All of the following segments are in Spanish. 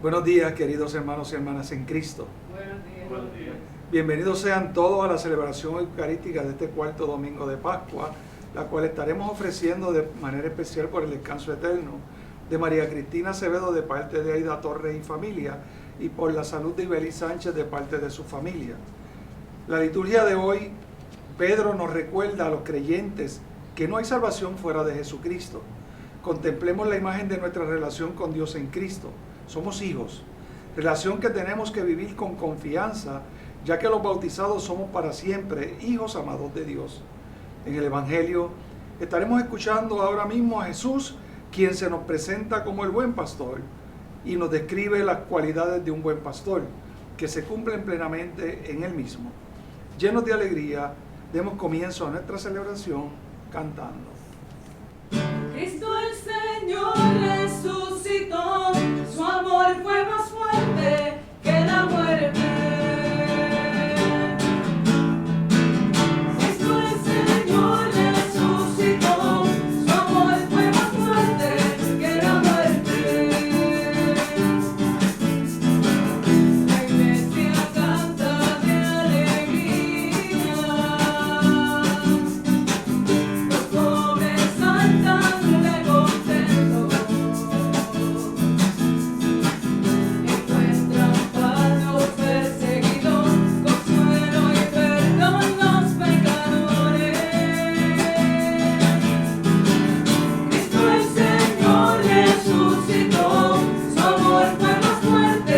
Buenos días, queridos hermanos y hermanas en Cristo. Buenos días. Buenos días. Bienvenidos sean todos a la celebración eucarística de este cuarto domingo de Pascua, la cual estaremos ofreciendo de manera especial por el descanso eterno de María Cristina Acevedo de parte de Aida Torres y familia, y por la salud de Ibeli Sánchez de parte de su familia. La liturgia de hoy, Pedro nos recuerda a los creyentes que no hay salvación fuera de Jesucristo. Contemplemos la imagen de nuestra relación con Dios en Cristo. Somos hijos, relación que tenemos que vivir con confianza, ya que los bautizados somos para siempre hijos amados de Dios. En el Evangelio estaremos escuchando ahora mismo a Jesús, quien se nos presenta como el buen pastor y nos describe las cualidades de un buen pastor, que se cumplen plenamente en él mismo. Llenos de alegría, demos comienzo a nuestra celebración cantando. Cristo el Señor resucitó, su amor fue más fuerte que la muerte. Cristo el Señor resucitó, su amor fue más fuerte que la muerte. La iglesia canta de alegría, los jóvenes saltan de contento, encuentran paz los perseguidos, consuelo y perdón los pecadores. Cristo el Señor resucitó, su amor fue más fuerte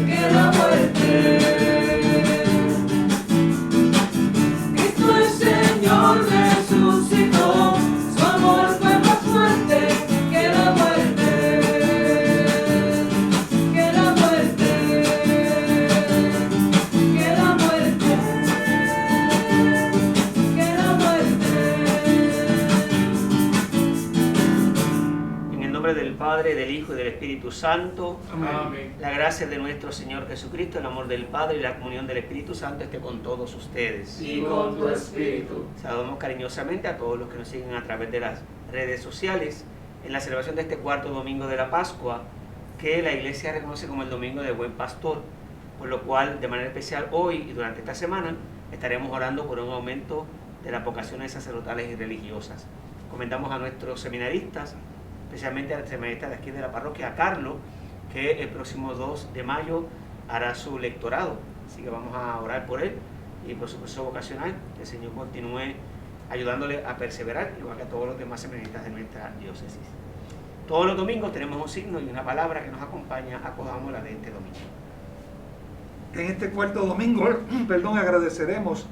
que la muerte. Cristo el Señor resucitó, su amor fue más fuerte que la muerte, que la muerte, que la muerte, que la muerte. En el nombre del Padre, del Hijo y del Espíritu Santo, Amén. la gracia de nuestro Señor Jesucristo, el amor del Padre y la comunión del Espíritu Santo esté con todos ustedes. Y con tu espíritu. Saludamos cariñosamente a todos los que nos siguen a través de las redes sociales en la celebración de este cuarto domingo de la Pascua, que la Iglesia reconoce como el Domingo del Buen Pastor, por lo cual de manera especial hoy y durante esta semana estaremos orando por un aumento de las vocaciones sacerdotales y religiosas. Comentamos a nuestros seminaristas, especialmente al seminarista de aquí de la parroquia, a Carlos, que el próximo 2 de mayo hará su lectorado, así que vamos a orar por él y por su proceso vocacional, que el Señor continúe ayudándole a perseverar, igual que a todos los demás seminaristas de nuestra diócesis. Todos los domingos tenemos un signo y una palabra que nos acompaña, acojámosla de este domingo. En este cuarto domingo, agradeceremos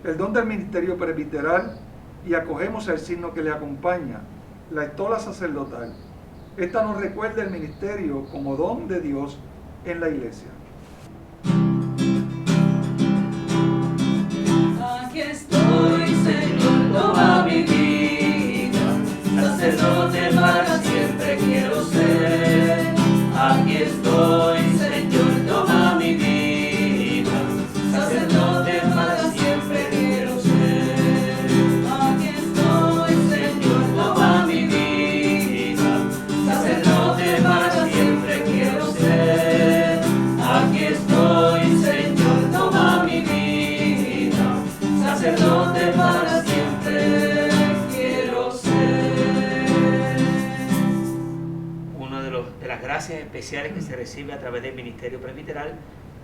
el don del ministerio presbiteral y acogemos el signo que le acompaña, la estola sacerdotal. Esta nos recuerda el ministerio como don de Dios en la iglesia. Aquí estoy, Señor, toma mi vida, sacerdote para siempre quiero ser. Aquí estoy, Señor, toma mi vida, sacerdote para siempre quiero ser. Aquí estoy, Señor, toma mi vida, sacerdote para siempre quiero ser. Aquí estoy, Señor, toma mi vida, sacerdote para siempre quiero ser. Una de las gracias especiales que se recibe a través del ministerio presbiteral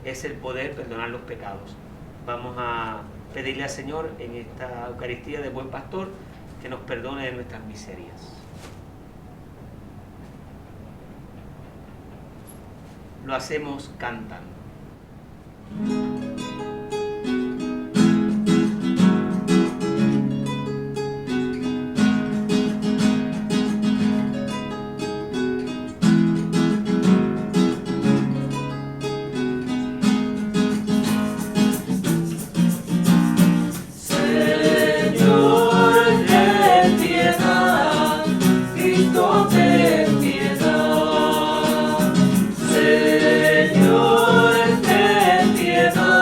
es el poder perdonar los pecados. Vamos a pedirle al Señor en esta Eucaristía de Buen Pastor que nos perdone de nuestras miserias. Lo hacemos cantando. Señor, ten piedad, Cristo, ten piedad. Señor, ten piedad.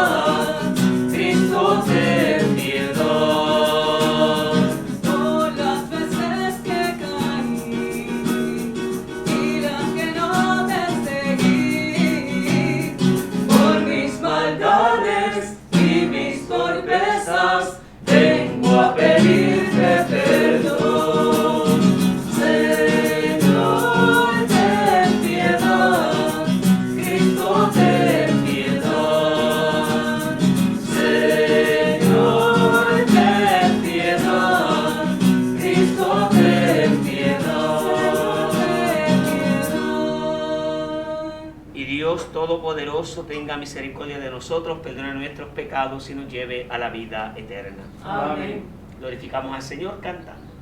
Todopoderoso tenga misericordia de nosotros, perdone nuestros pecados y nos lleve a la vida eterna. Amén. Glorificamos al Señor cantando.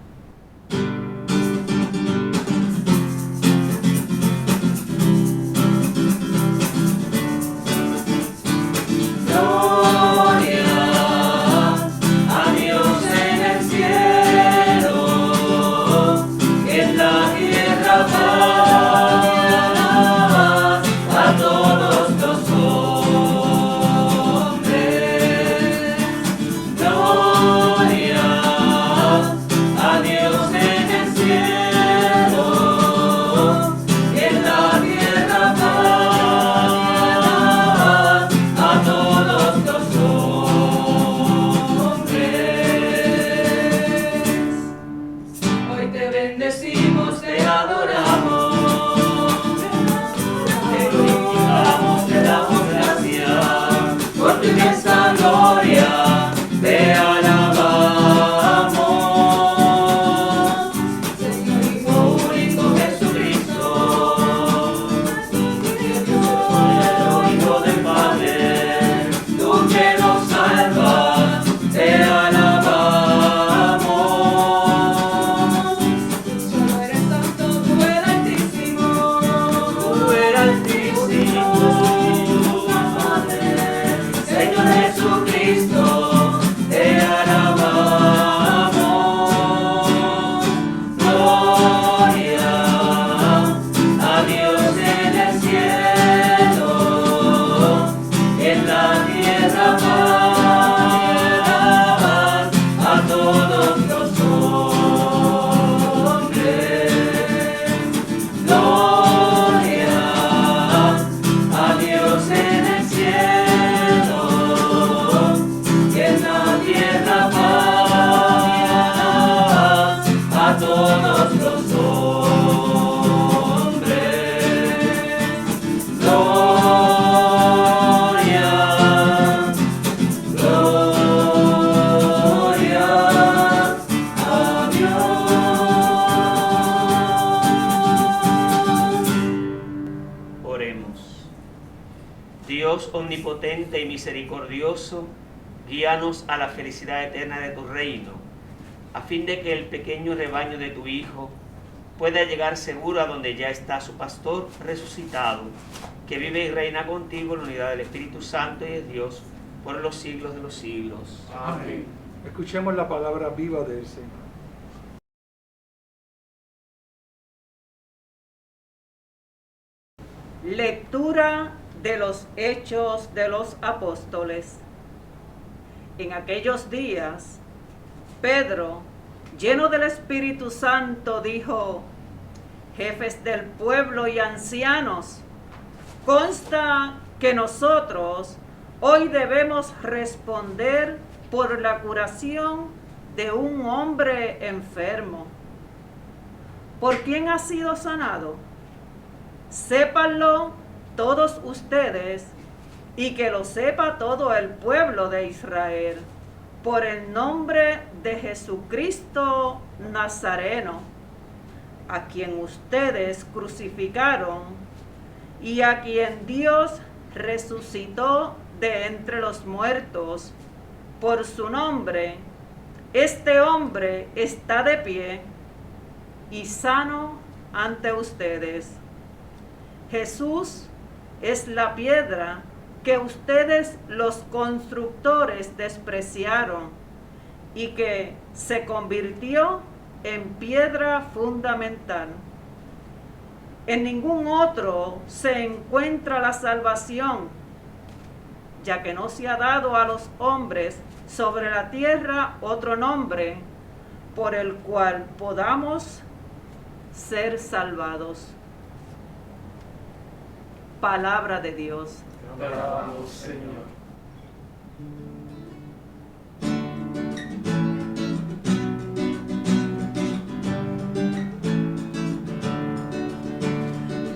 Dios omnipotente y misericordioso, guíanos a la felicidad eterna de tu reino, a fin de que el pequeño rebaño de tu Hijo pueda llegar seguro a donde ya está su pastor resucitado, que vive y reina contigo en la unidad del Espíritu Santo y de Dios por los siglos de los siglos. Amén. Escuchemos la palabra viva del Señor. Lectura de los Hechos de los Apóstoles. En aquellos días, Pedro, lleno del Espíritu Santo, dijo: jefes del pueblo y ancianos, consta que nosotros hoy debemos responder por la curación de un hombre enfermo. ¿Por quién ha sido sanado? Sépanlo todos ustedes y que lo sepa todo el pueblo de Israel, por el nombre de Jesucristo Nazareno, a quien ustedes crucificaron y a quien Dios resucitó de entre los muertos. Por su nombre, este hombre está de pie y sano ante ustedes. Jesús es la piedra que ustedes los constructores despreciaron y que se convirtió en piedra fundamental. En ningún otro se encuentra la salvación, ya que no se ha dado a los hombres sobre la tierra otro nombre por el cual podamos ser salvados. Palabra de Dios. Te alabamos, Señor.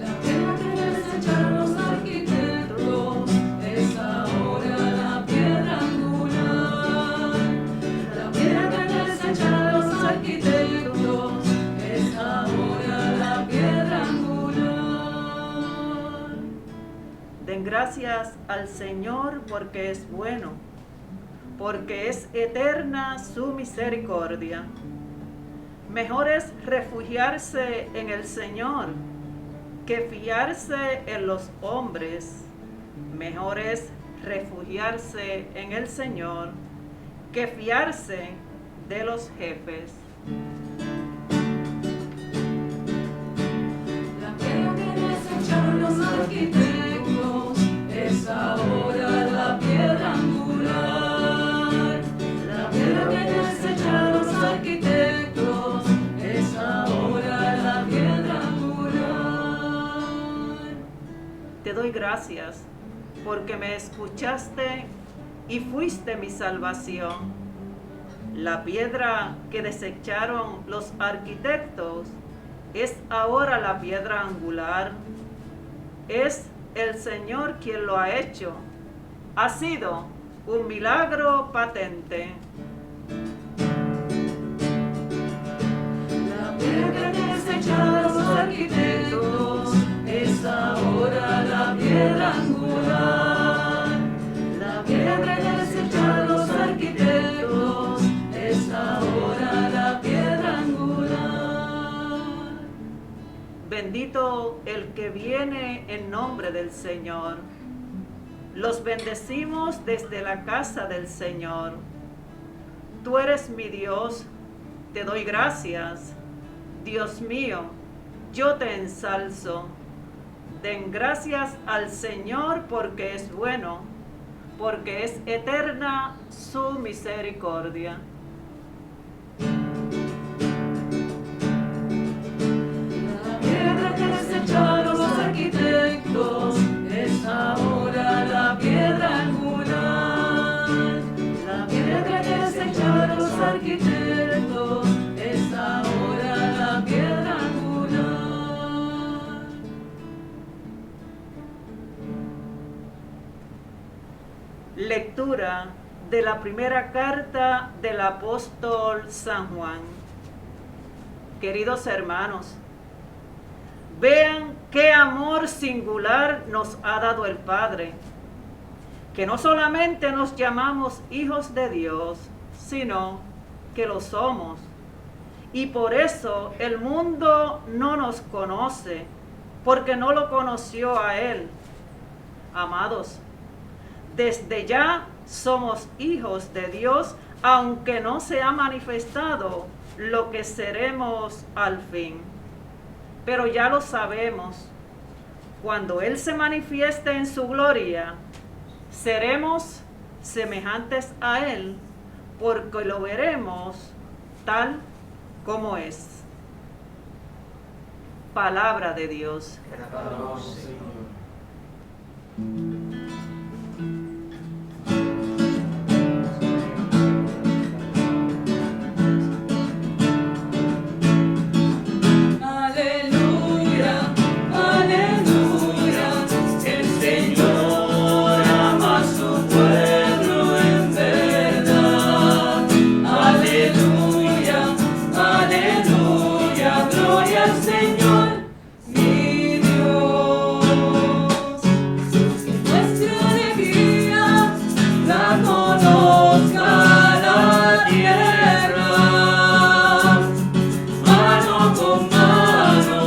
La piedra que desecharon los arquitectos es ahora la piedra angular. La piedra que desecharon los arquitectos es ahora la piedra angular. Den gracias al Señor porque es bueno, porque es eterna su misericordia. Mejor es refugiarse en el Señor que fiarse en los hombres. Mejor es refugiarse en el Señor que fiarse de los jefes. La piedra que desecharon los arquitectos es ahora la piedra angular. La piedra que desecharon los arquitectos es ahora la piedra angular. Te doy gracias porque me escuchaste y fuiste mi salvación. La piedra que desecharon los arquitectos es ahora la piedra angular. Es el Señor quien lo ha hecho. Ha sido un milagro patente. La piedra que desecharon los arquitectos es ahora la piedra angular. La piedra que desecharon los arquitectos es ahora la piedra angular. Bendito el que viene en nombre del Señor. Los bendecimos desde la casa del Señor. Tú eres mi Dios, te doy gracias. Dios mío, yo te ensalzo. Den gracias al Señor porque es bueno, porque es eterna su misericordia. La piedra que desecharon los arquitectos es ahora la piedra angular. La piedra que desecharon los arquitectos es ahora la piedra angular. Lectura de la primera carta del apóstol San Juan. Queridos hermanos, vean qué amor singular nos ha dado el Padre, que no solamente nos llamamos hijos de Dios, sino que lo somos. Y por eso el mundo no nos conoce, porque no lo conoció a Él. Amados, desde ya somos hijos de Dios, aunque no se ha manifestado lo que seremos al fin. Pero ya lo sabemos, cuando Él se manifieste en su gloria, seremos semejantes a Él, porque lo veremos tal como es. Palabra de Dios. Alabamos, Señor. Aleluya, aleluya, el Señor ama a su pueblo en verdad. Aleluya, aleluya, gloria al Señor, mi Dios. Nuestra alegría la conozca la tierra. Mano con mano,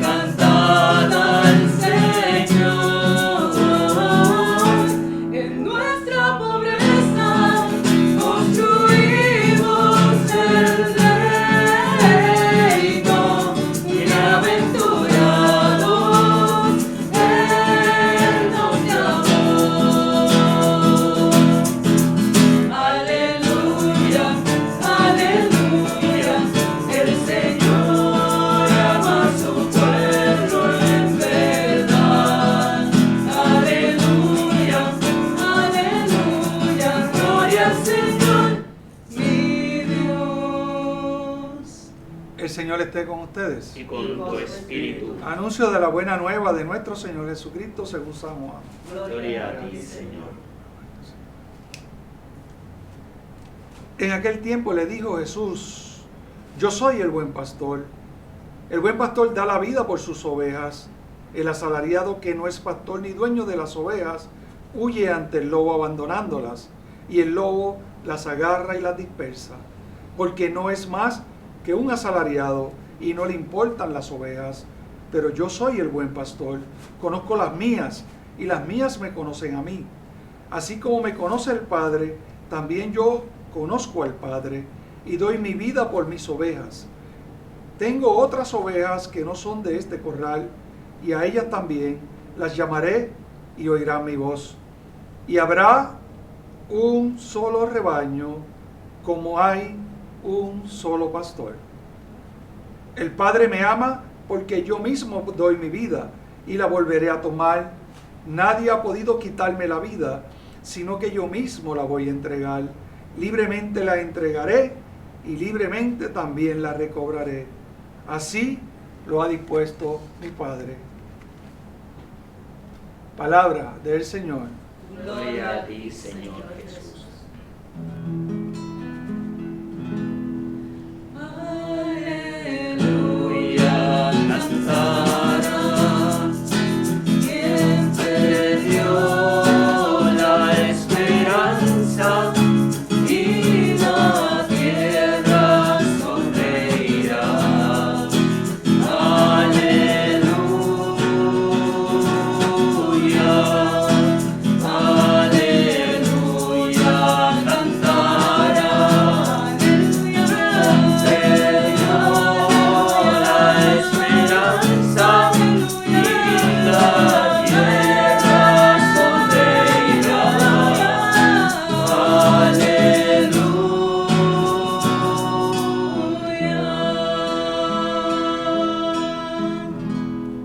cantad al Señor. En nuestra pobreza construimos el reino. Bienaventurados, Él nos llamó. Aleluya, aleluya, el Señor ama a su pueblo en verdad. Aleluya, aleluya, gloria al Señor, mi Dios. El Señor esté con ustedes. Y con tu espíritu. Anuncio de la buena nueva de nuestro Señor Jesucristo según San Juan. Gloria a ti, Señor. En aquel tiempo le dijo Jesús: yo soy el buen pastor. El buen pastor da la vida por sus ovejas. El asalariado que no es pastor ni dueño de las ovejas huye ante el lobo abandonándolas, y el lobo las agarra y las dispersa, porque no es más que un asalariado y no le importan las ovejas. Pero yo soy el buen pastor, conozco las mías y las mías me conocen a mí. Así como me conoce el Padre, también yo conozco al Padre y doy mi vida por mis ovejas. Tengo otras ovejas que no son de este corral, y a ellas también las llamaré y oirán mi voz. Y habrá un solo rebaño, como hay un solo pastor. El Padre me ama porque yo mismo doy mi vida y la volveré a tomar. Nadie ha podido quitarme la vida, sino que yo mismo la voy a entregar. Libremente la entregaré y libremente también la recobraré. Así lo ha dispuesto mi Padre. Palabra del Señor. Gloria a ti, Señor Jesús. Aleluya, cantarás, quien perdió la esperanza y la tierra sonreirá. Aleluya, aleluya, cantarás, perdió la esperanza y la tierra sonreirá.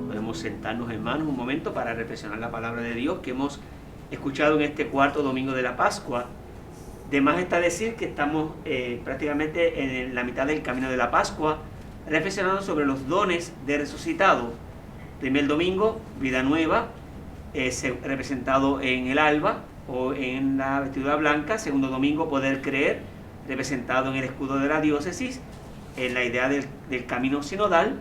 Podemos sentarnos, hermanos, un momento para reflexionar la palabra de Dios que hemos escuchado en este cuarto domingo de la Pascua. De más está decir que estamos prácticamente en la mitad del camino de la Pascua, reflexionando sobre los dones de resucitado. Primer domingo, vida nueva, representado en el alba o en la vestidura blanca. Segundo domingo, poder creer, representado en el escudo de la diócesis, en la idea del camino sinodal.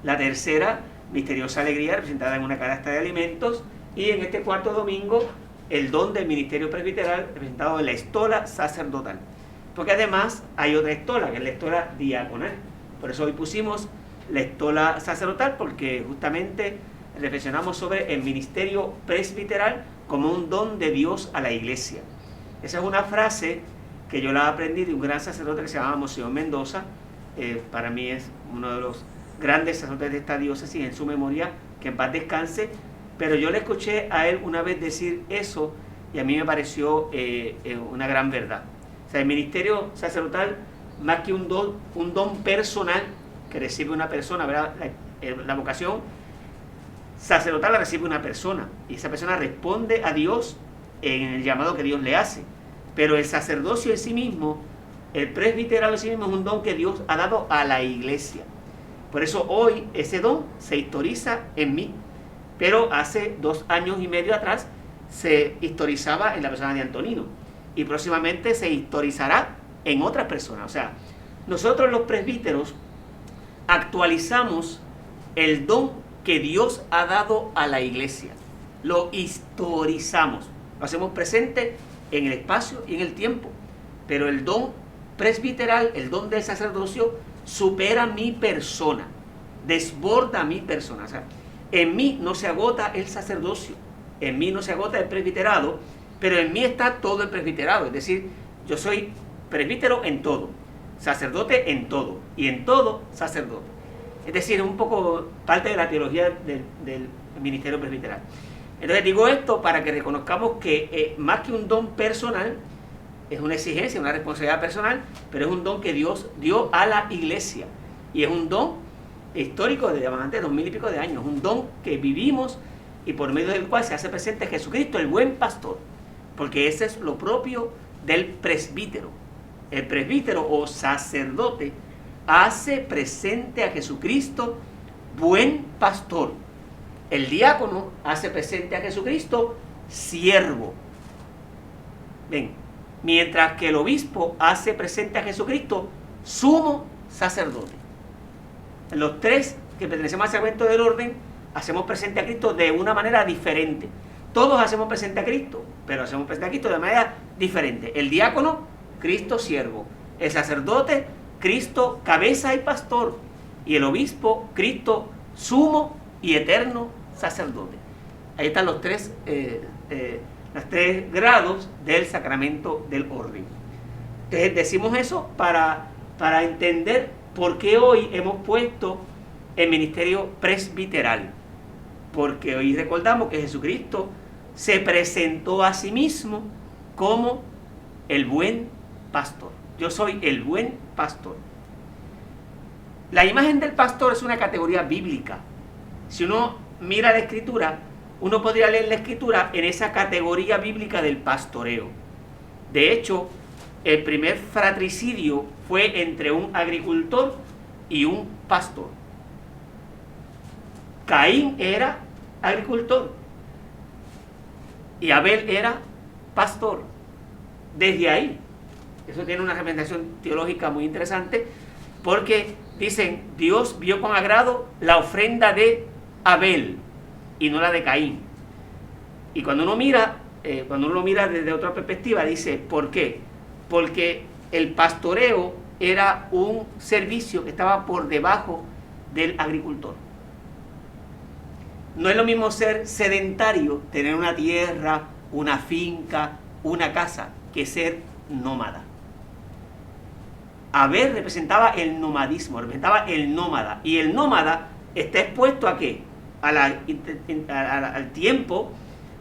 La tercera, misteriosa alegría, representada en una canasta de alimentos. Y en este cuarto domingo, el don del ministerio presbiteral, representado en la estola sacerdotal. Porque además hay otra estola, que es la estola diaconal. Por eso hoy pusimos la estola sacerdotal, porque justamente reflexionamos sobre el ministerio presbiteral como un don de Dios a la iglesia. Esa es una frase que yo la aprendí de un gran sacerdote que se llamaba Monseñor Mendoza. Para mí es uno de los grandes sacerdotes de esta diócesis, en su memoria, que en paz descanse. Pero yo le escuché a él una vez decir eso y a mí me pareció una gran verdad. O sea, el ministerio sacerdotal, más que un don personal que recibe una persona, ¿verdad? La vocación sacerdotal la recibe una persona y esa persona responde a Dios en el llamado que Dios le hace. Pero el sacerdocio en sí mismo, el presbiterado en sí mismo, es un don que Dios ha dado a la iglesia. Por eso hoy ese don se historiza en mí. Pero hace 2 años y medio atrás se historizaba en la persona de Antonino. Y próximamente se historizará en otras personas. O sea, nosotros los presbíteros actualizamos el don que Dios ha dado a la iglesia. Lo historizamos. Lo hacemos presente en el espacio y en el tiempo. Pero el don presbiteral, el don del sacerdocio, supera mi persona. Desborda mi persona. O sea, en mí no se agota el sacerdocio, en mí no se agota el presbiterado, pero en mí está todo el presbiterado. Es decir, yo soy presbítero en todo, sacerdote en todo, y en todo sacerdote. Es decir, un poco parte de la teología del ministerio presbiteral. Entonces digo esto para que reconozcamos que más que un don personal, es una exigencia, una responsabilidad personal, pero es un don que Dios dio a la iglesia. Y es un don histórico de más de 2000 y pico de años, un don que vivimos y por medio del cual se hace presente Jesucristo, el buen pastor, porque ese es lo propio del presbítero. El presbítero o sacerdote hace presente a Jesucristo, buen pastor. El diácono hace presente a Jesucristo, siervo. Ven, mientras que el obispo hace presente a Jesucristo, sumo sacerdote. Los tres que pertenecemos al sacramento del orden hacemos presente a Cristo de una manera diferente. Todos hacemos presente a Cristo, pero hacemos presente a Cristo de manera diferente. El diácono, Cristo siervo. El sacerdote, Cristo cabeza y pastor. Y el obispo, Cristo sumo y eterno sacerdote. Ahí están los tres grados del sacramento del orden. Entonces decimos eso para entender por qué hoy hemos puesto el ministerio presbiteral. Porque hoy recordamos que Jesucristo se presentó a sí mismo como el buen pastor. Yo soy el buen pastor. La imagen del pastor es una categoría bíblica. Si uno mira la Escritura, uno podría leer la Escritura en esa categoría bíblica del pastoreo. De hecho, el primer fratricidio fue entre un agricultor y un pastor. Caín era agricultor y Abel era pastor. Desde ahí, eso tiene una representación teológica muy interesante, porque dicen, Dios vio con agrado la ofrenda de Abel y no la de Caín. Y cuando uno lo mira desde otra perspectiva, dice, ¿por qué? Porque el pastoreo era un servicio que estaba por debajo del agricultor. No es lo mismo ser sedentario, tener una tierra, una finca, una casa, que ser nómada. Abel representaba el nomadismo, representaba el nómada. Y el nómada está expuesto ¿a qué? Al tiempo,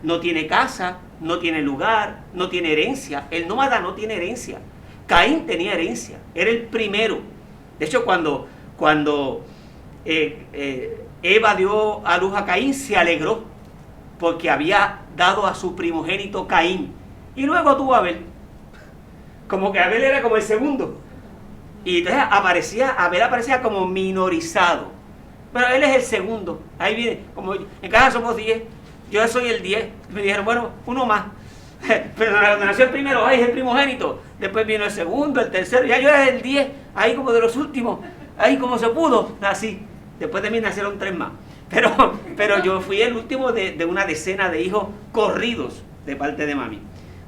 no tiene casa, no tiene lugar, no tiene herencia. El nómada no tiene herencia. Caín tenía herencia, era el primero. De hecho, cuando Eva dio a luz a Caín, se alegró porque había dado a su primogénito Caín. Y luego tuvo a Abel. Como que Abel era como el segundo. Y entonces Abel aparecía como minorizado. Pero él es el segundo. Ahí viene, como en casa somos 10, yo soy el 10. Me dijeron, bueno, uno más. Pero cuando nació el primero, es el primogénito. Después vino el segundo, el tercero, ya yo era el 10, ahí como de los últimos. Ahí como se pudo, nací. Después de mí nacieron 3 más. Pero yo fui el último de una decena de hijos corridos de parte de mami.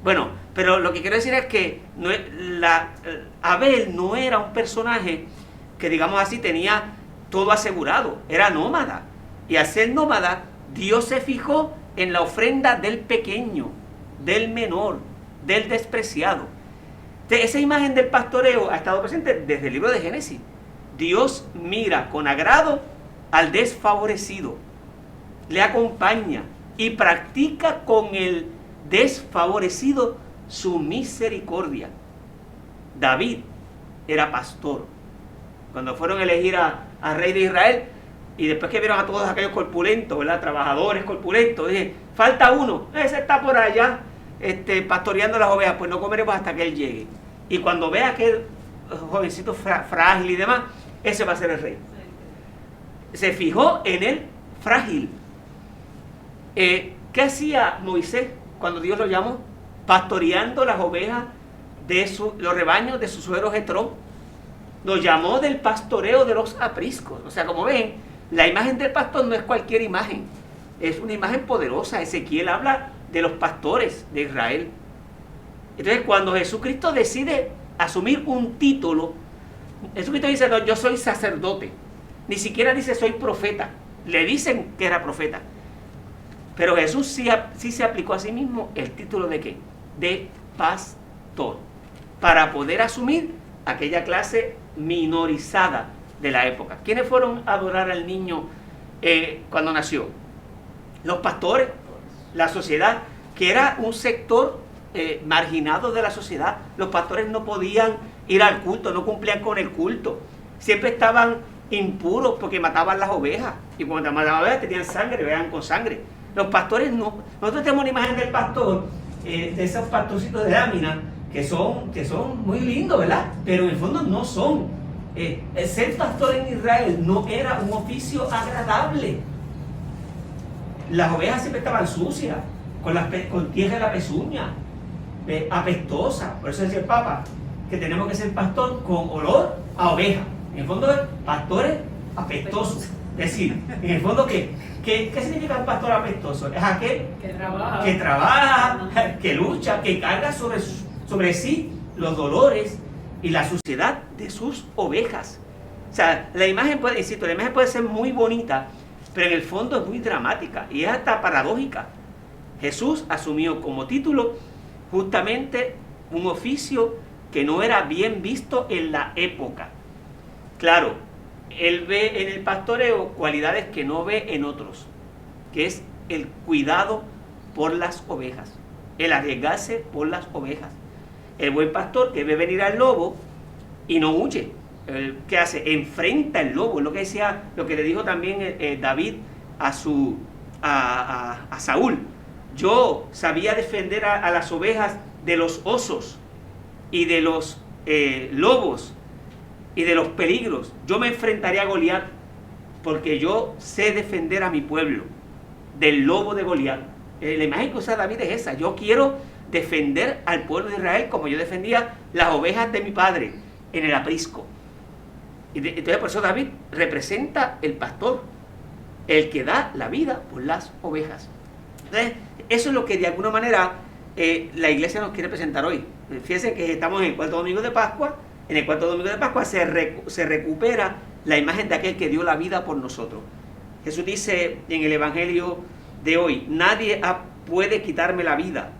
Bueno, pero lo que quiero decir es que Abel no era un personaje que, digamos así, tenía todo asegurado. Era nómada. Y al ser nómada, Dios se fijó en la ofrenda del pequeño, del menor, del despreciado. Entonces, esa imagen del pastoreo ha estado presente desde el libro de Génesis. Dios mira con agrado al desfavorecido, le acompaña y practica con el desfavorecido su misericordia. David era pastor. Cuando fueron a elegir a rey de Israel, y después que vieron a todos aquellos corpulentos, ¿verdad? Trabajadores corpulentos, dije, falta uno, ese está por allá pastoreando las ovejas, pues no comeremos hasta que él llegue. Y cuando vea aquel jovencito frágil y demás, ese va a ser el rey. Se fijó en el frágil. ¿Qué hacía Moisés cuando Dios lo llamó? Pastoreando las ovejas de los rebaños de su suegro Jetro. Lo llamó del pastoreo de los apriscos. O sea, como ven, la imagen del pastor no es cualquier imagen, es una imagen poderosa. Ezequiel habla de los pastores de Israel. Entonces, cuando Jesucristo decide asumir un título, Jesucristo dice, no, yo soy sacerdote. Ni siquiera dice soy profeta. Le dicen que era profeta. Pero Jesús sí se aplicó a sí mismo el título de ¿qué? De pastor. Para poder asumir aquella clase minorizada de la época. ¿Quiénes fueron a adorar al niño cuando nació? Los pastores, la sociedad, que era un sector marginado de la sociedad. Los pastores no podían ir al culto, no cumplían con el culto. Siempre estaban impuros porque mataban las ovejas. Y cuando mataban las ovejas tenían sangre, vean con sangre. Los pastores no. Nosotros tenemos una imagen del pastor, de esos pastorcitos de lámina, que son muy lindos, ¿verdad? Pero en el fondo no son. El ser pastor en Israel no era un oficio agradable. Las ovejas siempre estaban sucias, con tierra en la pezuña, apestosa. Por eso decía el Papa que tenemos que ser pastor con olor a oveja. En el fondo, pastores apestosos. Es decir, en el fondo, ¿qué significa un pastor apestoso? Es aquel que trabaja, que lucha, que carga sobre sí los dolores y la suciedad de sus ovejas. O sea, la imagen puede ser muy bonita, pero en el fondo es muy dramática y es hasta paradójica. Jesús asumió como título justamente un oficio que no era bien visto en la época. Claro, él ve en el pastoreo cualidades que no ve en otros, que es el cuidado por las ovejas, el arriesgarse por las ovejas. El buen pastor que ve venir al lobo y no huye. ¿Qué hace? Enfrenta el lobo. Es lo que le dijo también David a Saúl. Yo sabía defender a las ovejas de los osos y de los lobos y de los peligros. Yo me enfrentaría a Goliat porque yo sé defender a mi pueblo del lobo de Goliat. La imagen que usa David es esa. Yo quiero defender al pueblo de Israel como yo defendía las ovejas de mi padre en el aprisco. Entonces por eso David representa el pastor, el que da la vida por las ovejas. Entonces eso es lo que de alguna manera la iglesia nos quiere presentar hoy. Fíjense que estamos en el cuarto domingo de Pascua. En el cuarto domingo de Pascua se recupera la imagen de aquel que dio la vida por nosotros. Jesús dice en el evangelio de hoy: nadie puede quitarme la vida,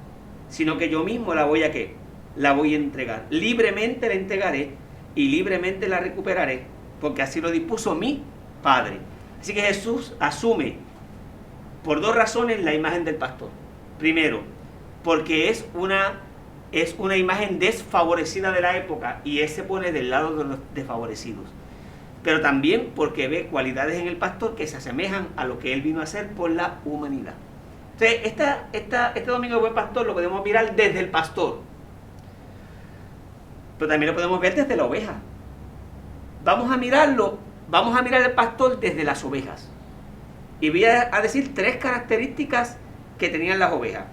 sino que yo mismo la voy a entregar. Libremente la entregaré y libremente la recuperaré, porque así lo dispuso mi Padre. Así que Jesús asume por dos razones la imagen del pastor. Primero, porque es una imagen desfavorecida de la época y él se pone del lado de los desfavorecidos. Pero también porque ve cualidades en el pastor que se asemejan a lo que él vino a hacer por la humanidad. Entonces, este domingo de Buen Pastor lo podemos mirar desde el pastor, pero también lo podemos ver desde la oveja. Vamos a mirar el pastor desde las ovejas. Y voy a decir tres características que tenían las ovejas.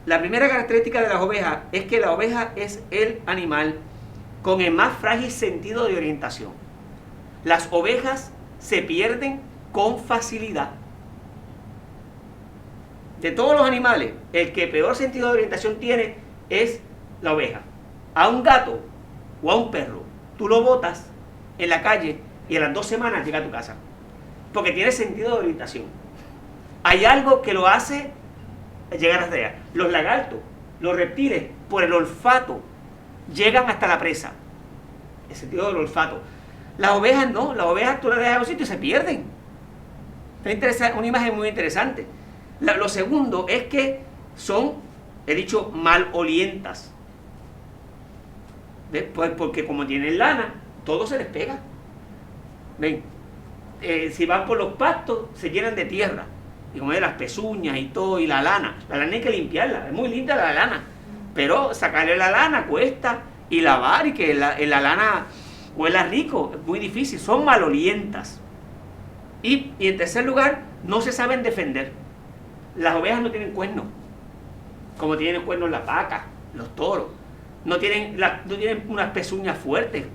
La primera característica de las ovejas es que la oveja es el animal con el más frágil sentido de orientación. Las ovejas se pierden con facilidad. De todos los animales, el que peor sentido de orientación tiene es la oveja. A un gato o a un perro, tú lo botas en la calle y a las 2 semanas llega a tu casa, porque tiene sentido de orientación. Hay algo que lo hace llegar hasta allá. Los lagartos, los reptiles, por el olfato, llegan hasta la presa. El sentido del olfato. Las ovejas no, las ovejas tú las dejas a un sitio y se pierden. Es una imagen muy interesante. Lo segundo es que son, he dicho, malolientas. ¿Ves? Pues porque como tienen lana, todo se les pega. ¿Ven? Si van por los pastos, se llenan de tierra. Y como de las pezuñas y todo, y la lana hay que limpiarla, es muy linda la lana, pero sacarle la lana cuesta, y lavar y que la lana huela rico, es muy difícil, son malolientas. Y en tercer lugar, no se saben defender. Las ovejas no tienen cuernos, como tienen cuernos las vacas, los toros, no tienen unas pezuñas fuertes,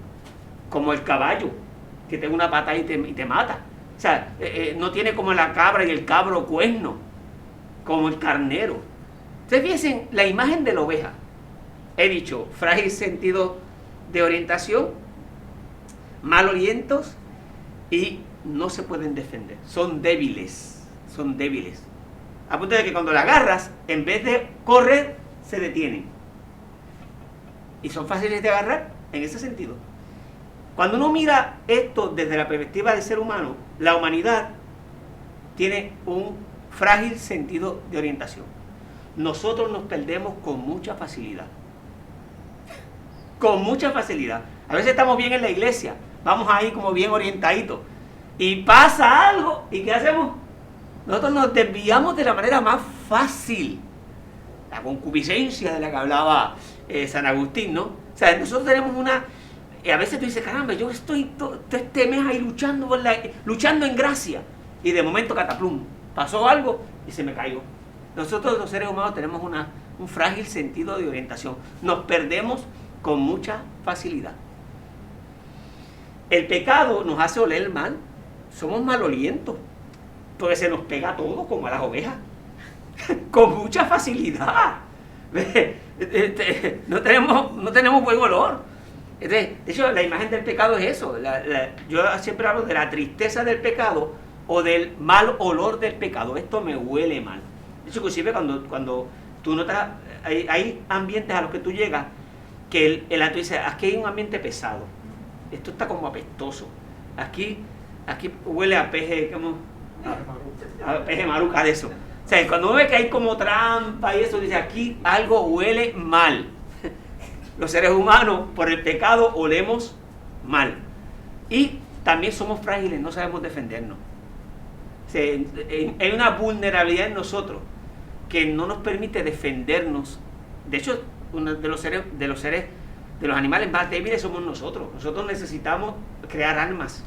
como el caballo, que tiene una pata y te mata. O sea, no tiene como la cabra y el cabro cuerno, como el carnero. Ustedes fíjense la imagen de la oveja. He dicho, frágil sentido de orientación, malolientos y no se pueden defender. Son débiles. A punto de que cuando la agarras, en vez de correr, se detienen. Y son fáciles de agarrar en ese sentido. Cuando uno mira esto desde la perspectiva del ser humano, la humanidad tiene un frágil sentido de orientación. Nosotros nos perdemos con mucha facilidad. Con mucha facilidad. A veces estamos bien en la iglesia, vamos ahí como bien orientaditos, y pasa algo, ¿y qué hacemos? Nosotros nos desviamos de la manera más fácil. La concupiscencia de la que hablaba San Agustín, ¿no? O sea, nosotros tenemos una... a veces tú dices, caramba, yo estoy todo este mes ahí luchando en gracia. Y de momento, cataplum, pasó algo y se me cayó. Nosotros los seres humanos tenemos un frágil sentido de orientación. Nos perdemos con mucha facilidad. el pecado nos hace oler mal. Somos malolientos, porque se nos pega todo como a las ovejas, con mucha facilidad. No tenemos buen olor. De hecho, la imagen del pecado es eso. Yo siempre hablo de la tristeza del pecado o del mal olor del pecado. Esto me huele mal. De hecho, inclusive cuando tú notas, hay ambientes a los que tú llegas que tú dices, aquí hay un ambiente pesado. Esto está como apestoso. Aquí huele a peje, como a peje maruca de eso. O sea, cuando uno ve que hay como trampa y eso, dice, aquí algo huele mal. Los seres humanos, por el pecado, olemos mal. Y también somos frágiles, no sabemos defendernos. O sea, hay una vulnerabilidad en nosotros que no nos permite defendernos. De hecho, uno de los animales más débiles somos nosotros. Nosotros necesitamos crear armas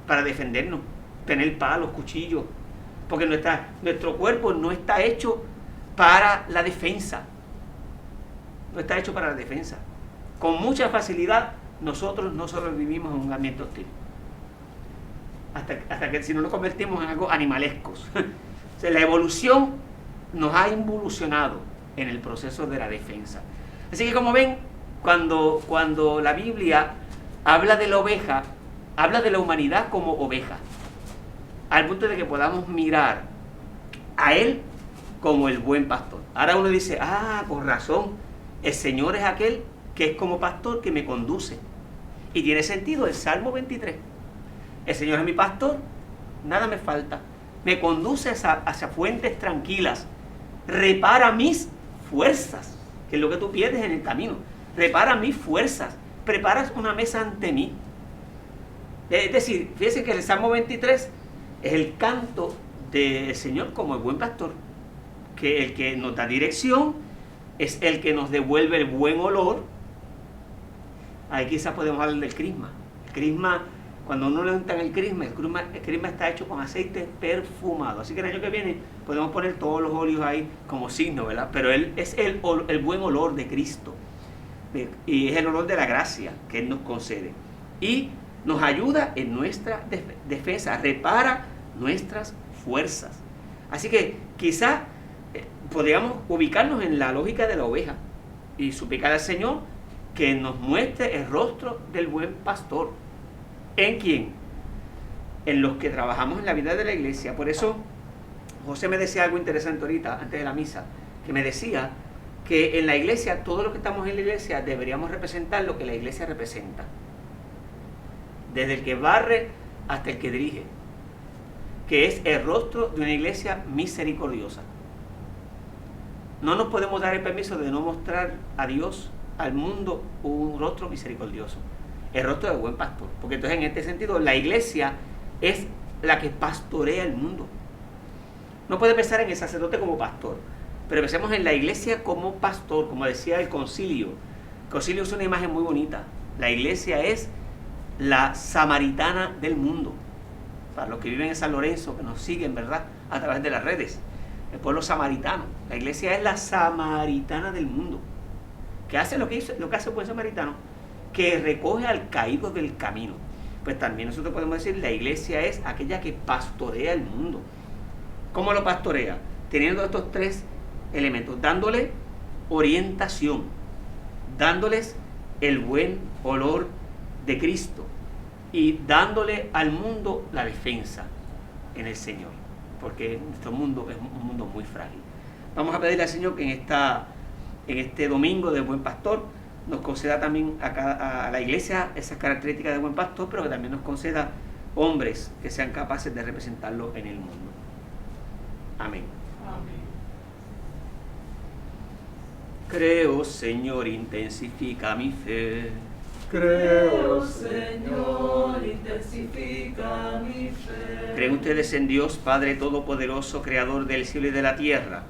para defendernos, tener palos, cuchillos, porque nuestro cuerpo no está hecho para la defensa. No está hecho para la defensa. Con mucha facilidad nosotros no sobrevivimos en un ambiente hostil. Hasta que si no nos convertimos en algo animalescos. O sea, la evolución nos ha involucionado en el proceso de la defensa. Así que como ven, cuando la Biblia habla de la oveja, habla de la humanidad como oveja, al punto de que podamos mirar a Él como el buen pastor. Ahora uno dice, con razón, el Señor es aquel que es como pastor que me conduce. Y tiene sentido el Salmo 23. El Señor es mi pastor, nada me falta. Me conduce hacia fuentes tranquilas. Repara mis fuerzas, que es lo que tú pierdes en el camino. Repara mis fuerzas. Preparas una mesa ante mí. Es decir, fíjense que el Salmo 23 es el canto del Señor como el buen pastor, que el que nos da dirección, es el que nos devuelve el buen olor. Ahí quizás podemos hablar del crisma. El crisma, cuando uno le unta el crisma está hecho con aceite perfumado. Así que el año que viene podemos poner todos los óleos ahí como signo, ¿verdad? Pero él es el buen olor de Cristo. Y es el olor de la gracia que Él nos concede. Y nos ayuda en nuestra defensa, repara nuestras fuerzas. Así que quizás podríamos ubicarnos en la lógica de la oveja y suplicar al Señor que nos muestre el rostro del buen pastor. ¿En quién? En los que trabajamos en la vida de la iglesia. Por eso José me decía algo interesante ahorita, antes de la misa, que me decía que en la iglesia, todos los que estamos en la iglesia deberíamos representar lo que la iglesia representa. Desde el que barre hasta el que dirige, que es el rostro de una iglesia misericordiosa. No nos podemos dar el permiso de no mostrar a Dios, al mundo, un rostro misericordioso, el rostro del buen pastor, porque entonces en este sentido la iglesia es la que pastorea el mundo. No puede pensar en el sacerdote como pastor, pero pensemos en la iglesia como pastor, como decía el concilio. El concilio es una imagen muy bonita. La iglesia es la samaritana del mundo. Para los que viven en San Lorenzo, que nos siguen, ¿verdad?, a través de las redes, el pueblo samaritano. La iglesia es la samaritana del mundo, que hace lo que hace el buen samaritano, que recoge al caído del camino. Pues también nosotros podemos decir, la iglesia es aquella que pastorea el mundo. ¿Cómo lo pastorea? Teniendo estos tres elementos, dándole orientación, dándoles el buen olor de Cristo y dándole al mundo la defensa en el Señor, porque nuestro mundo es un mundo muy frágil. Vamos a pedirle al Señor que en este domingo del buen pastor nos conceda también a la iglesia esas características de buen pastor, pero que también nos conceda hombres que sean capaces de representarlo en el mundo. Amén. Amén. Creo, Señor, intensifica mi fe. Creo, Señor, intensifica mi fe. ¿Creen ustedes en Dios, Padre Todopoderoso, Creador del cielo y de la tierra?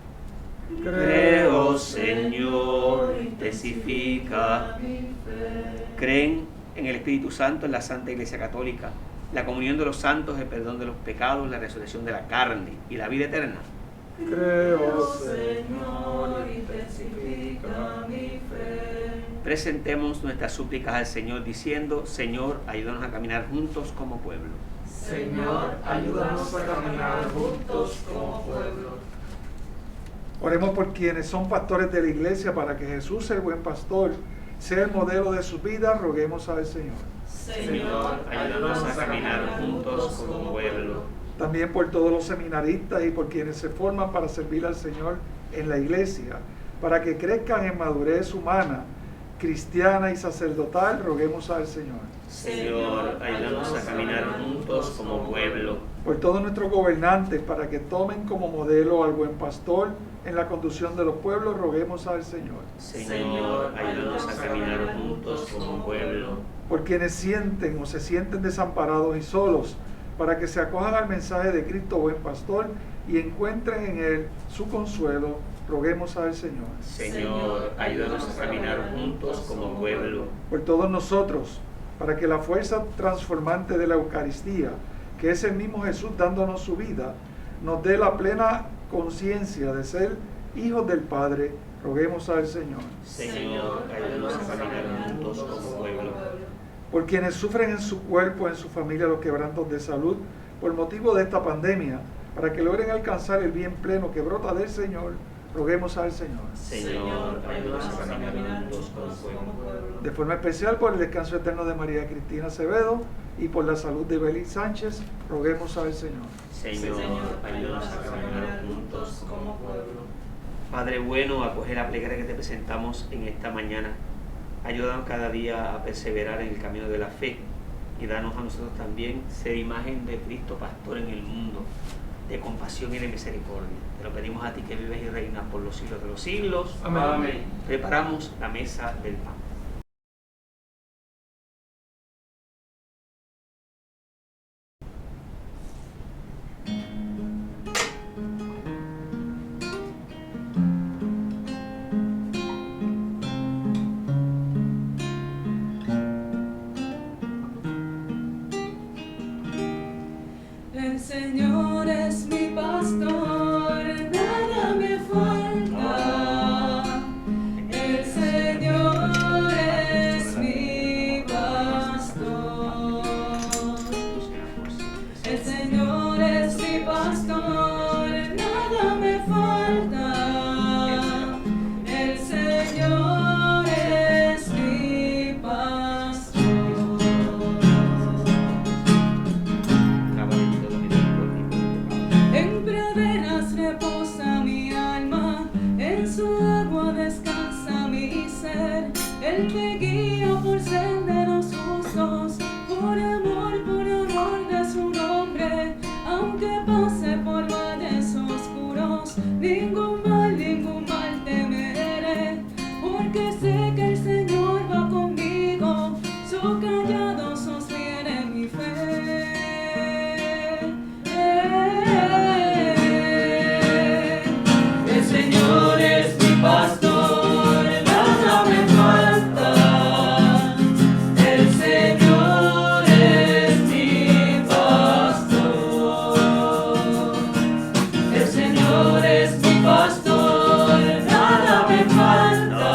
Creo, Señor, intensifica mi fe. ¿Creen en el Espíritu Santo, en la Santa Iglesia Católica, la comunión de los santos, el perdón de los pecados, la resurrección de la carne y la vida eterna? Creo, Señor, intensifica mi fe. presentemos nuestras súplicas al Señor diciendo: Señor, ayúdanos a caminar juntos como pueblo. Señor, ayúdanos a caminar juntos como pueblo. Oremos por quienes son pastores de la iglesia para que Jesús, el buen pastor, sea el modelo de su vida. Roguemos al Señor. Señor, ayúdanos a caminar juntos como pueblo. También por todos los seminaristas y por quienes se forman para servir al Señor en la iglesia, para que crezcan en madurez humana, cristiana y sacerdotal. Roguemos al Señor. Señor, ayúdanos a caminar juntos como pueblo. Por todos nuestros gobernantes, para que tomen como modelo al buen pastor en la conducción de los pueblos. Roguemos al Señor. Señor, ayúdanos a caminar juntos como pueblo. Por quienes sienten o se sienten desamparados y solos, para que se acojan al mensaje de Cristo buen pastor y encuentren en él su consuelo. Roguemos al Señor. Señor, ayúdanos a caminar juntos como pueblo. Por todos nosotros, para que la fuerza transformante de la Eucaristía, que es el mismo Jesús dándonos su vida, nos dé la plena conciencia de ser hijos del Padre. Roguemos al Señor. Señor, ayúdanos a caminar juntos como pueblo. Por quienes sufren en su cuerpo, en su familia, los quebrantos de salud por motivo de esta pandemia, para que logren alcanzar el bien pleno que brota del Señor. Roguemos al Señor. Señor, ayúdanos a caminar juntos como pueblo. De forma especial por el descanso eterno de María Cristina Acevedo y por la salud de Beli Sánchez. Roguemos al Señor. Señor, ayúdanos a caminar juntos como pueblo. Padre bueno, acoge la plegaria que te presentamos en esta mañana. Ayúdanos cada día a perseverar en el camino de la fe y danos a nosotros también ser imagen de Cristo Pastor en el mundo, de compasión y de misericordia. Te lo pedimos a ti que vives y reinas por los siglos de los siglos. Amén. Preparamos la mesa del pan. El Señor es mi pastor, nada me falta. El Señor es mi pastor. El Señor es mi pastor, nada me falta. El Señor es mi pastor. En praderas reposa mi alma, en su agua descansa mi ser. Él me guía por senderos justos, por amor, por honor de su nombre. Aunque pase por valles oscuros, ningún mal temeré, porque sé que el Señor va conmigo, su callado sostiene mi fe. El Señor es mi pastor, nada me falta. El Señor es mi pastor. El Señor es mi pastor, nada me falta.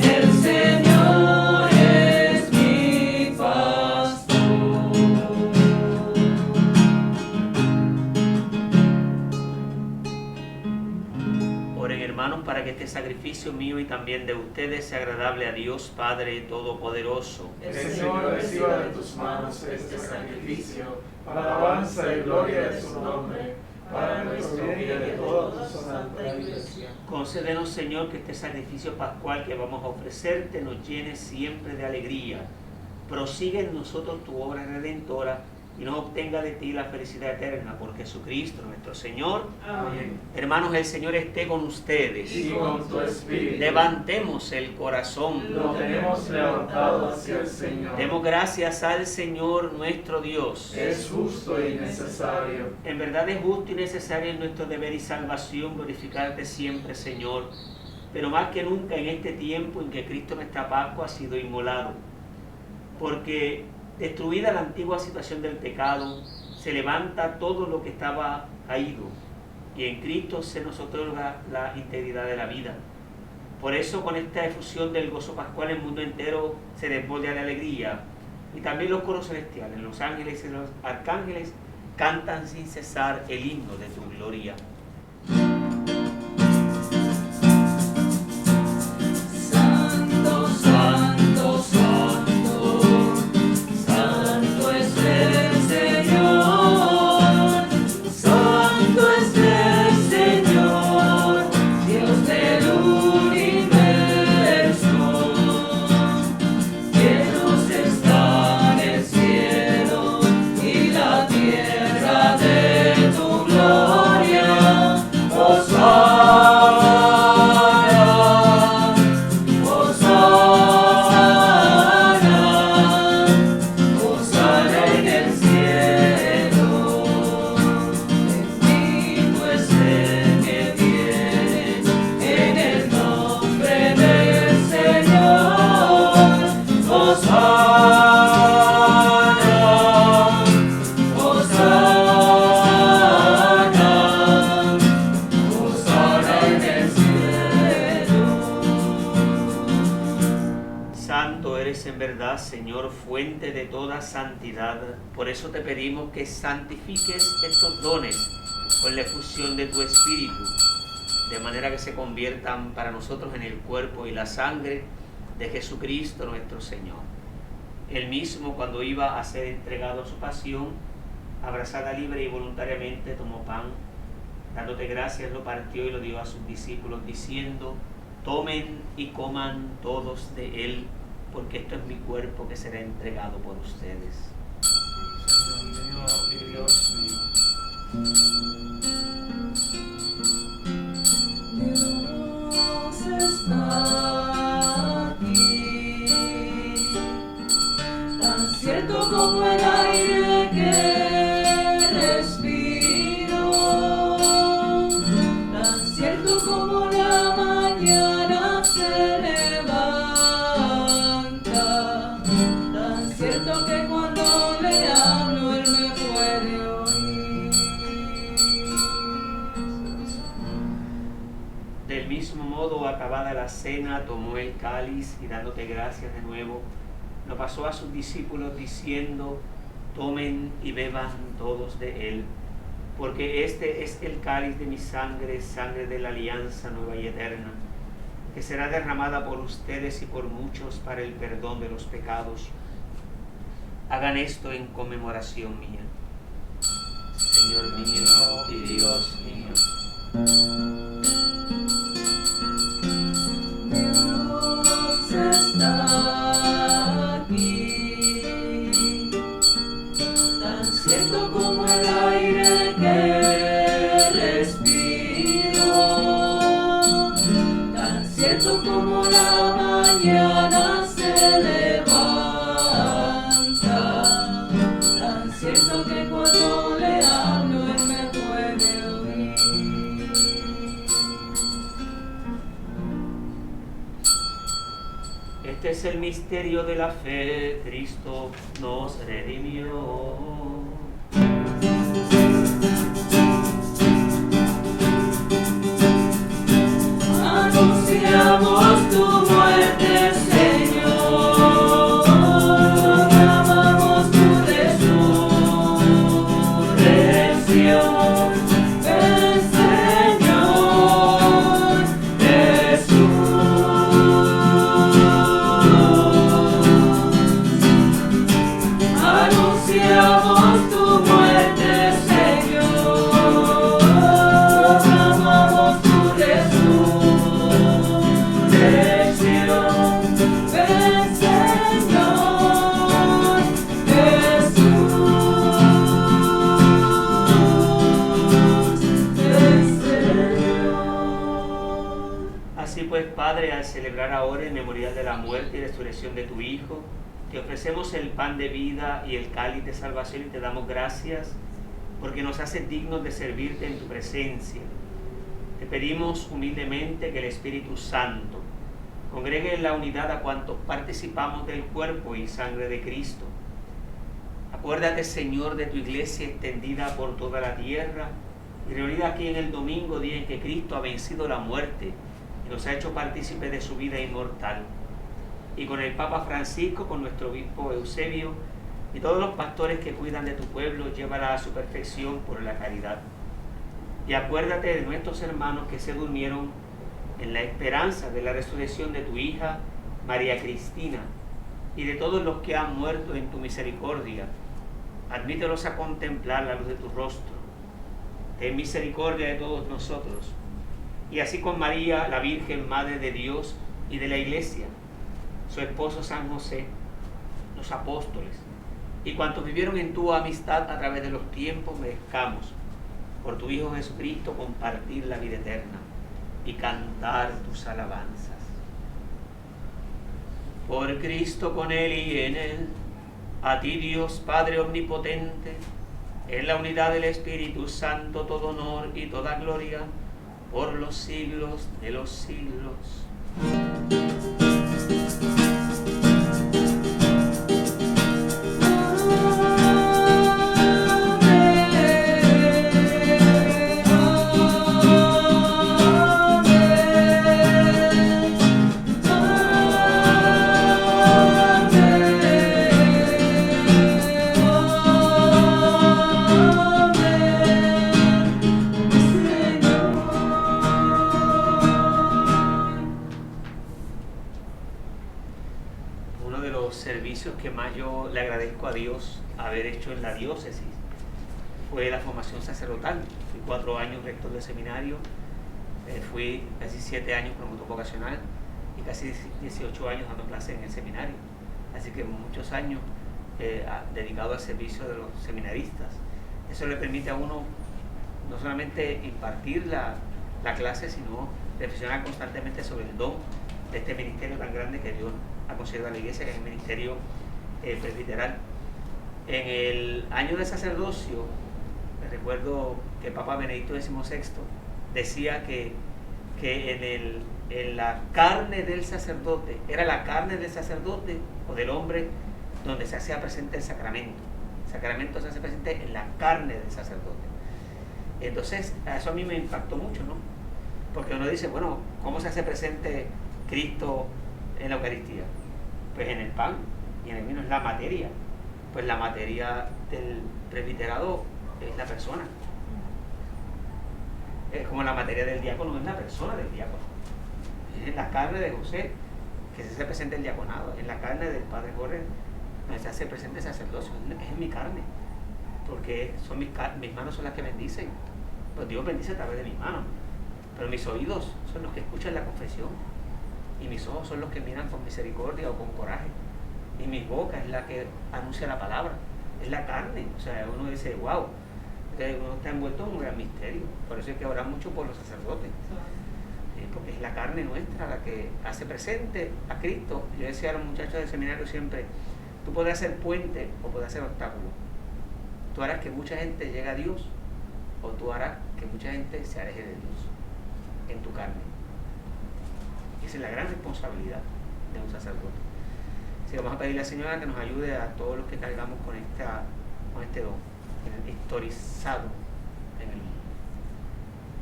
El Señor es mi pastor. Oren, hermanos, para que este sacrificio mío y también de ustedes sea agradable a Dios Padre Todopoderoso. El Señor reciba de tus manos este sacrificio para la alabanza y gloria de su nombre, para nuestro bien y de toda tu santa iglesia. Concédenos, Señor, que este sacrificio pascual que vamos a ofrecerte nos llene siempre de alegría. Prosigue en nosotros tu obra redentora y nos obtenga de ti la felicidad eterna por Jesucristo nuestro Señor. Amén. Hermanos, el Señor esté con ustedes. Y con tu espíritu Levantemos el corazón. lo tenemos levantado hacia el Señor. Demos gracias al Señor nuestro Dios. Es justo y necesario. En verdad es justo y necesario en nuestro deber y salvación glorificarte siempre, Señor, pero más que nunca en este tiempo en que Cristo nuestra Pascua ha sido inmolado, porque destruida la antigua situación del pecado, se levanta todo lo que estaba caído y en Cristo se nos otorga la integridad de la vida. Por eso, con esta efusión del gozo pascual, el mundo entero se desborda de alegría. Y también los coros celestiales, los ángeles y los arcángeles cantan sin cesar el himno de tu gloria. Santo, santo, santo, santo es el Señor, santo es el Señor, Dios del universo. Llenos están el cielo y la tierra de tu gloria. Hosana, Hosana, Hosana en el cielo. Bendito es el que viene en el nombre del Señor. Hosana, Hosana, Hosana en el cielo. Santo eres en verdad, Señor, fuente de toda santidad. Por eso te pedimos que santifiques estos dones con la efusión de tu Espíritu, de manera que se conviertan para nosotros en el cuerpo y la sangre de Jesucristo nuestro Señor. Él mismo, cuando iba a ser entregado a su pasión, abrazada libre y voluntariamente, tomó pan, dándote gracias, lo partió y lo dio a sus discípulos, diciendo: tomen y coman todos de él, porque esto es mi cuerpo que será entregado por ustedes. Señor mío y Dios mío. Dios está aquí, tan cierto como el aire que respiro, tan cierto como la mañana se levanta, tan cierto que cuando le hablo él me puede oír. Del mismo modo, acabada la cena, tomó el cáliz y dándote gracias de nuevo, lo pasó a sus discípulos diciendo: tomen y beban todos de él, porque este es el cáliz de mi sangre, sangre de la alianza nueva y eterna, que será derramada por ustedes y por muchos para el perdón de los pecados. Hagan esto en conmemoración mía. Señor mío y Dios mío. Dios está aquí, tan cierto como el aire que respiro, tan cierto como la mañana se levanta, tan cierto que cuando le hablo él me puede oír. Este es el misterio de la fe. Cristo nos redimió. Anunciamos tu muerte, Señor, proclamamos tu resurrección. Ven, Señor Jesús. Anunciamos tu muerte, Señor, proclamamos tu resurrección. Ven, Señor Jesús. Ven, Señor. Así pues, Padre, al celebrar ahora el memorial de la muerte y resurrección de tu Hijo, te ofrecemos el pan de vida y el cáliz de salvación y te damos gracias porque nos haces dignos de servirte en tu presencia. Te pedimos humildemente que el Espíritu Santo congregue en la unidad a cuantos participamos del cuerpo y sangre de Cristo. Acuérdate, Señor, de tu iglesia extendida por toda la tierra y reunida aquí en el domingo, día en que Cristo ha vencido la muerte y nos ha hecho partícipes de su vida inmortal. Y con el Papa Francisco, con nuestro obispo Eusebio y todos los pastores que cuidan de tu pueblo, llévala a su perfección por la caridad. Y acuérdate de nuestros hermanos que se durmieron en la esperanza de la resurrección de tu hija María Cristina, y de todos los que han muerto en tu misericordia. Admítelos a contemplar la luz de tu rostro. Ten misericordia de todos nosotros. Y así con María, la Virgen Madre de Dios y de la Iglesia, su esposo San José, los apóstoles, y cuantos vivieron en tu amistad a través de los tiempos, merezcamos, por tu Hijo Jesucristo, compartir la vida eterna y cantar tus alabanzas. Por Cristo, con Él y en Él, a ti Dios Padre Omnipotente, en la unidad del Espíritu Santo, todo honor y toda gloria, por los siglos de los siglos. Que más yo le agradezco a Dios haber hecho en la diócesis fue la formación sacerdotal. Fui 4 años rector de seminario, fui casi 7 años promotor vocacional y casi 18 años dando clases en el seminario, así que muchos años dedicado al servicio de los seminaristas. Eso le permite a uno no solamente impartir la clase, sino reflexionar constantemente sobre el don de este ministerio tan grande que Dios ha concedido a la Iglesia, que es el ministerio presbiteral. En el año de sacerdocio, me recuerdo que Papa Benedicto XVI decía que en la carne del sacerdote, era la carne del sacerdote o del hombre donde se hacía presente el sacramento. El sacramento se hace presente en la carne del sacerdote. Entonces, eso a mí me impactó mucho, ¿no? Porque uno dice, bueno, ¿cómo se hace presente Cristo en la Eucaristía? Pues en el pan y en el vino, es la materia. Pues la materia del presbiterado es la persona. Es como la materia del diácono, es la persona del diácono. Es en la carne de José que se hace presente el diaconado, en la carne del padre Jorge donde se hace presente el sacerdocio, es en mi carne, porque son mis manos son las que bendicen. Pues Dios bendice a través de mis manos, pero mis oídos son los que escuchan la confesión, y mis ojos son los que miran con misericordia o con coraje, y mi boca es la que anuncia la palabra, es la carne. O sea, uno dice, wow, uno está envuelto en un gran misterio. Por eso hay que orar mucho por los sacerdotes, porque es la carne nuestra la que hace presente a Cristo. Yo decía a los muchachos del seminario siempre, tú puedes hacer puente o puedes hacer obstáculo. Tú harás que mucha gente llegue a Dios, o tú harás que mucha gente se aleje de Dios en tu carne. Esa es la gran responsabilidad de un sacerdote. Así que vamos a pedirle al Señor que nos ayude a todos los que cargamos con este don, historizado en el.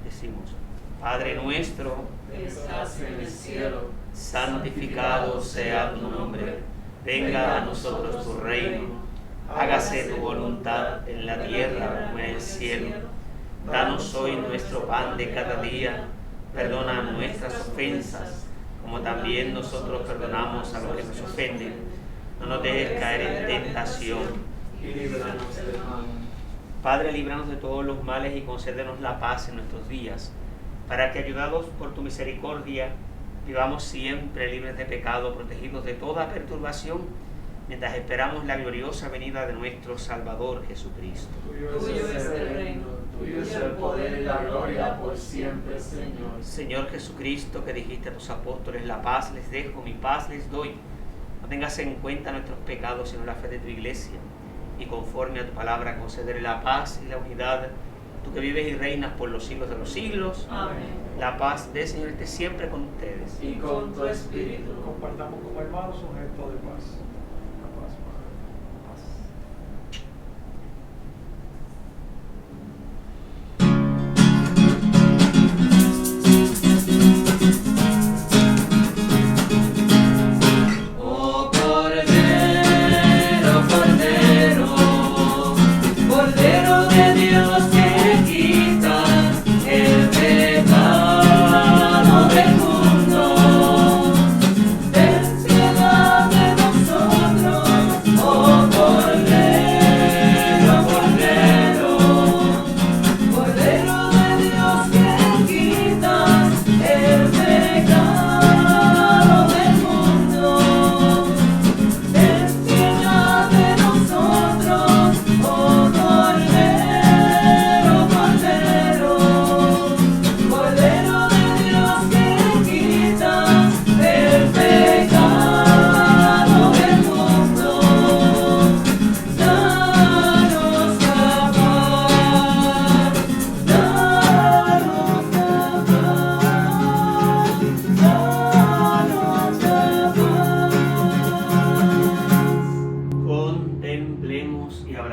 Decimos, Padre nuestro que estás en el cielo, santificado sea tu nombre, venga a nosotros tu reino, hágase tu voluntad en la tierra como en el cielo. Danos hoy nuestro pan de cada día, perdona nuestras ofensas, como también nosotros perdonamos a los que nos ofenden. No nos dejes caer en tentación, y líbranos del mal. Padre, líbranos de todos los males y concédenos la paz en nuestros días, para que, ayudados por tu misericordia, vivamos siempre libres de pecado, protegidos de toda perturbación, mientras esperamos la gloriosa venida de nuestro Salvador Jesucristo. Tuyo es el reino, tuyo es el poder y la gloria por siempre, Señor. Señor Jesucristo, que dijiste a tus apóstoles, la paz les dejo, mi paz les doy. No tengas en cuenta nuestros pecados, sino la fe de tu Iglesia, y conforme a tu palabra concederé la paz y la unidad. Tú que vives y reinas por los siglos de los siglos. Amén. La paz del Señor esté siempre con ustedes. Y con tu espíritu. Compartamos como hermanos un gesto de paz. La paz, Padre.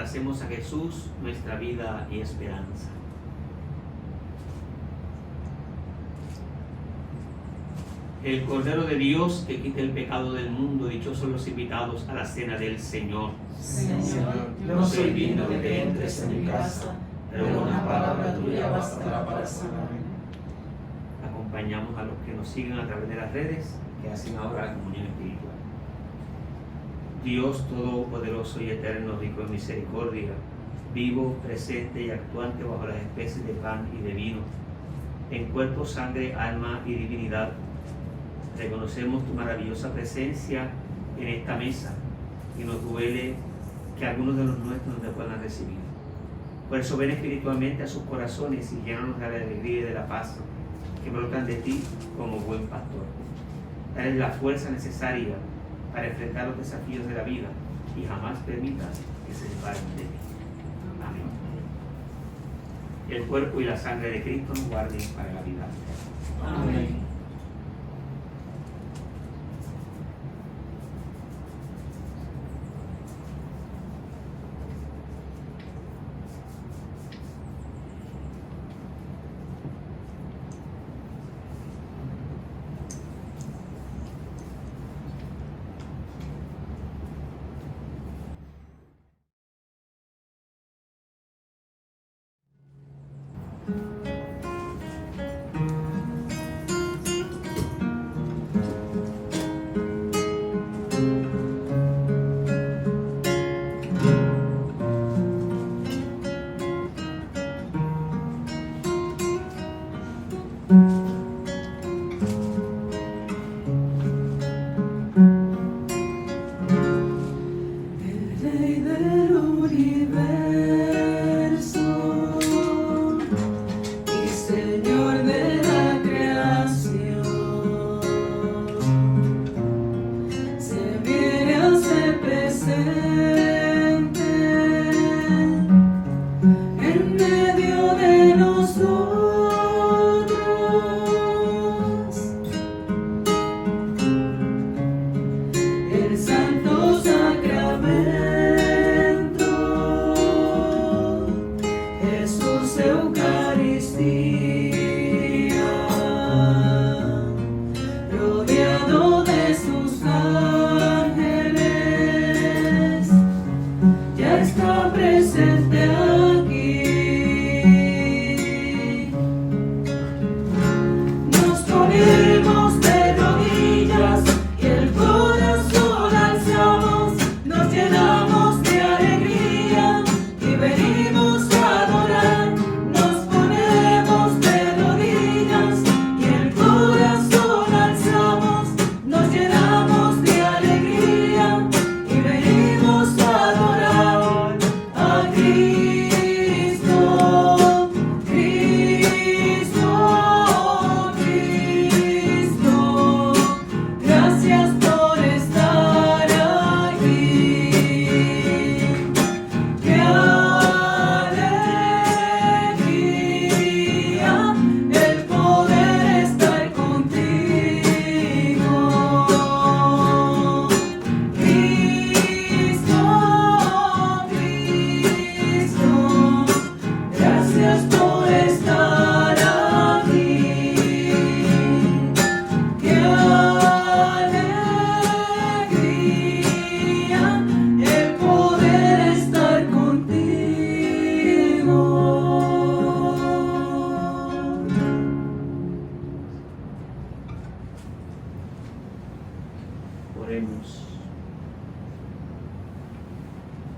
abracemos a Jesús, nuestra vida y esperanza. El Cordero de Dios que quita el pecado del mundo, dichosos los invitados a la cena del Señor. Señor, no soy digno de que entres en mi casa, pero una palabra tuya bastará para sanarme. Acompañamos a los que nos siguen a través de las redes, que hacen ahora la comunión espiritual. Dios Todopoderoso y Eterno, rico en misericordia, vivo, presente y actuante bajo las especies de pan y de vino, en cuerpo, sangre, alma y divinidad, reconocemos tu maravillosa presencia en esta mesa y nos duele que algunos de los nuestros no te puedan recibir. Por eso ven espiritualmente a sus corazones y llénanos de la alegría y de la paz que brotan de ti como buen pastor. Dale la fuerza necesaria para enfrentar los desafíos de la vida y jamás permitas que se separen de ti. Amén. El cuerpo y la sangre de Cristo nos guarden para la vida. Amén.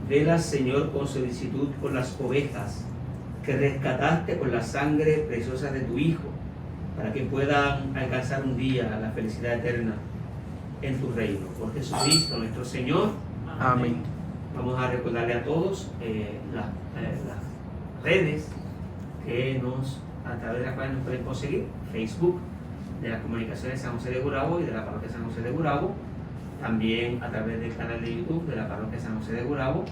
Velas, Señor, con solicitud por las ovejas que rescataste con la sangre preciosa de tu Hijo, para que puedan alcanzar un día la felicidad eterna en tu reino. Por Jesucristo nuestro Señor. Amén. Vamos a recordarle a todos las redes a través de las cuales nos pueden conseguir: Facebook de las Comunicaciones San José de Gurabo y de la Parroquia San José de Gurabo, también a través del canal de YouTube de la Parroquia San José de Gurabo,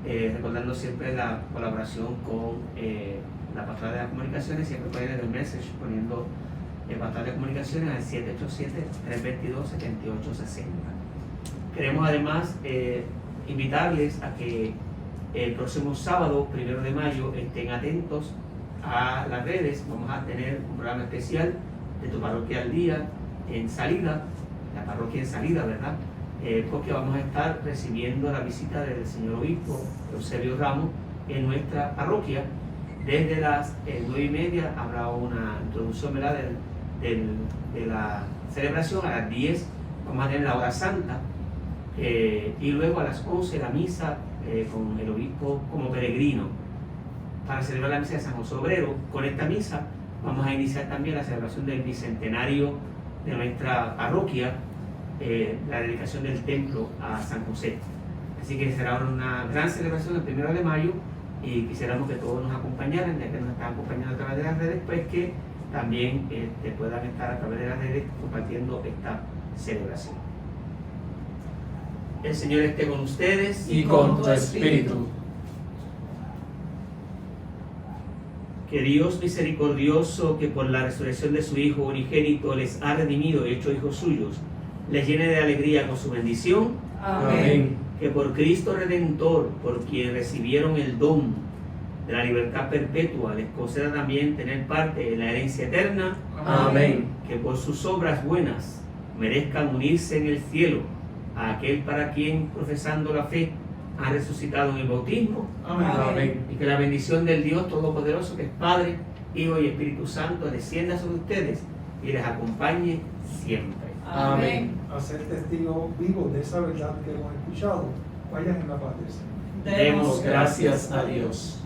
recordando siempre la colaboración con la Pastoral de las Comunicaciones, siempre poniendo el message, poniendo Pastoral de Comunicaciones al 787-322-7860. Queremos además invitarles a que el próximo sábado, 1 de mayo, estén atentos a las redes. Vamos a tener un programa especial de Tu Parroquia al Día en Salida, la parroquia en Salida, ¿verdad? Porque vamos a estar recibiendo la visita del señor obispo Eusebio Ramos en nuestra parroquia. Desde las 9:30 habrá una introducción, ¿verdad?, de la celebración. A las 10 vamos a tener la hora santa, y luego a las 11 la misa con el obispo como peregrino para celebrar la misa de San José Obrero. Con esta misa vamos a iniciar también la celebración del bicentenario de nuestra parroquia, la dedicación del templo a San José. Así que será una gran celebración el 1 de mayo, y quisiéramos que todos nos acompañaran, ya que nos están acompañando a través de las redes, pues que también puedan estar a través de las redes compartiendo esta celebración. El Señor esté con ustedes Y con tu espíritu. Que Dios misericordioso, que por la resurrección de su Hijo unigénito les ha redimido y hecho hijos suyos, les llene de alegría con su bendición. Amén. Que por Cristo Redentor, por quien recibieron el don de la libertad perpetua, les conceda también tener parte en la herencia eterna. Amén. Que por sus obras buenas merezcan unirse en el cielo a aquel para quien, profesando la fe, ha resucitado en el bautismo. Amén. Y que la bendición del Dios Todopoderoso, que es Padre, Hijo y Espíritu Santo, descienda sobre ustedes y les acompañe siempre. Amén. A ser testigos vivos de esa verdad que hemos escuchado, vayan en la paz del Señor. Demos gracias a Dios.